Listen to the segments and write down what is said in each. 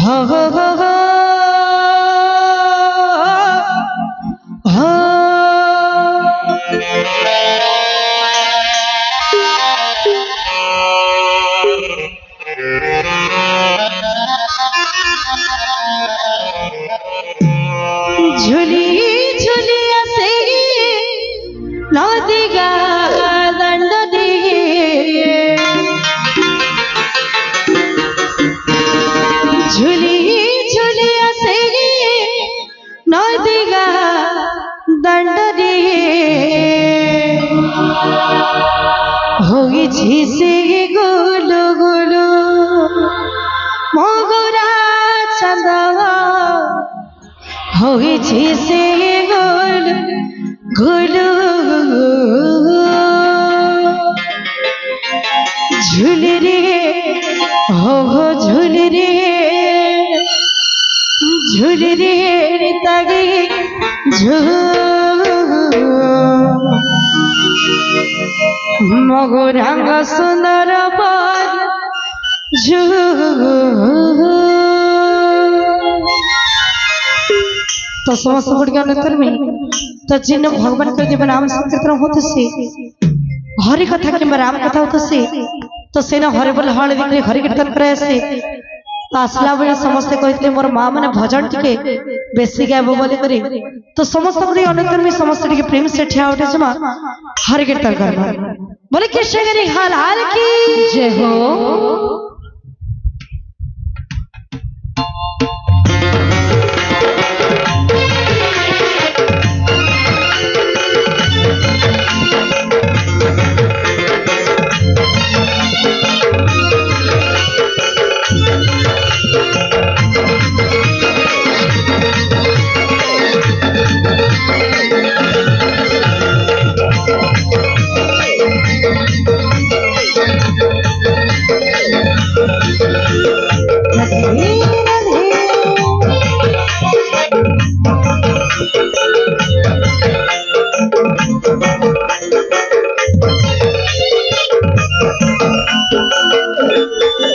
हो हो हो हो हो झुली झुली से नदी गा दंड दिए झुली झुली से नदी गा दंड दिए होगी झीसे गुलु गुलु मोगरा चंदवा होगी झीसे गुलु गुलु झूले रे हो झूले रे झूले रे तागे मगुरांग सुंदर पर तो समस्त गुड़िया नतर में तो जिन भगवान कर जब नाम संकीर्तन होते से हरि कथा कि राम कथा होते से तो सेना हरे बोले हल दिखे हरि कीर्तन करे से आसला बेले समस्ते कहते मोर माँ मैंने भजन टिके बेसी गायब बोले करी तो समस्त गुड़ी अनंतर में समस्त टिके प्रेम से ठिया उठे जमा हरि कीर्तन करना बोले कृष्ण गिरी हाल हाल की जय हो।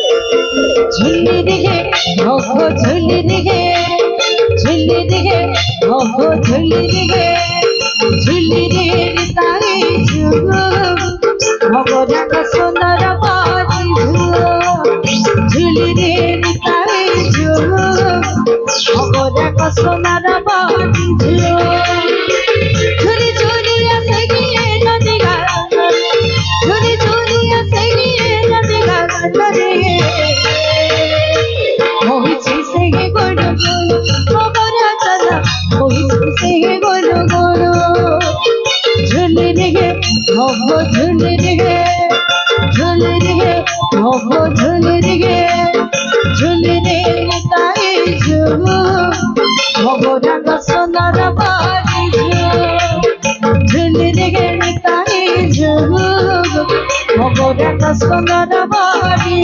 झुल्ली दिखे हो झुल्ली दिखे झुल्ली दिखे हो झुल्ली दिखे झुल्ली रे तारे झुगो भगोरा का सुंदर बाजी झुल्ली रे तारे झुगो भगोरा का सुंदर बाजी झुली झुली ऐसे गिए नदी का झुली झुली ऐसे गिए नदी का रे सुंदर बाड़ी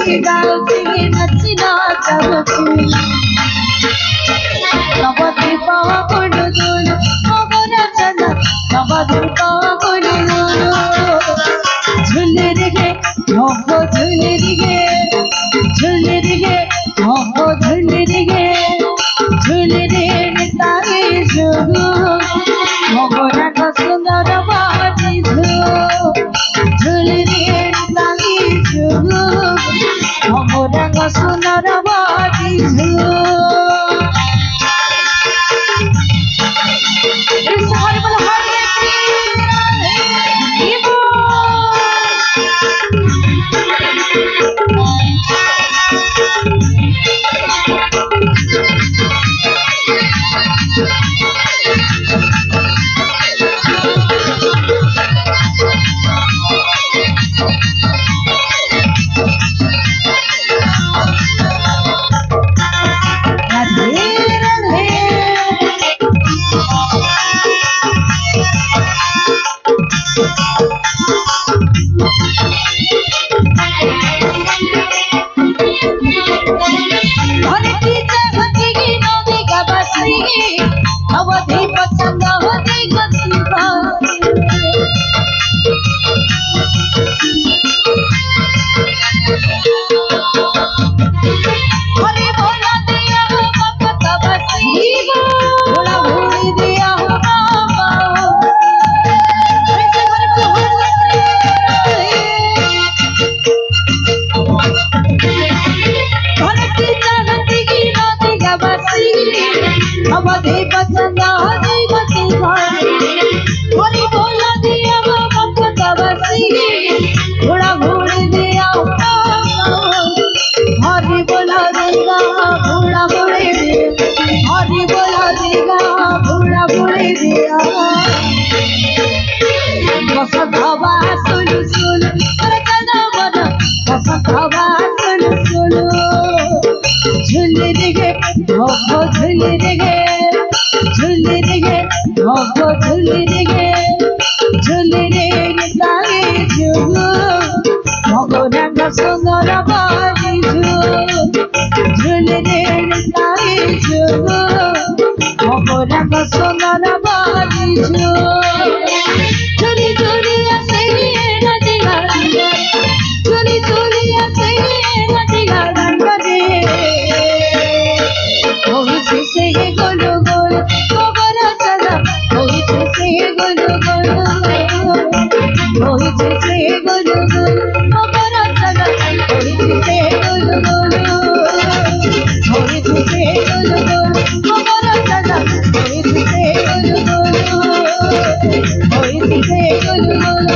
गाउची नाची नाचाउची नवदीप गुणगुण मगरचन नवदीप गुणगुण झुले रे ढोको झुले रे झुले रे ढोको झुले रे झुले रे तारे जुगु मगरा का सुंदर बाजी झुले रे तारे जुगु मगरा का सुंदर बाजी Hoy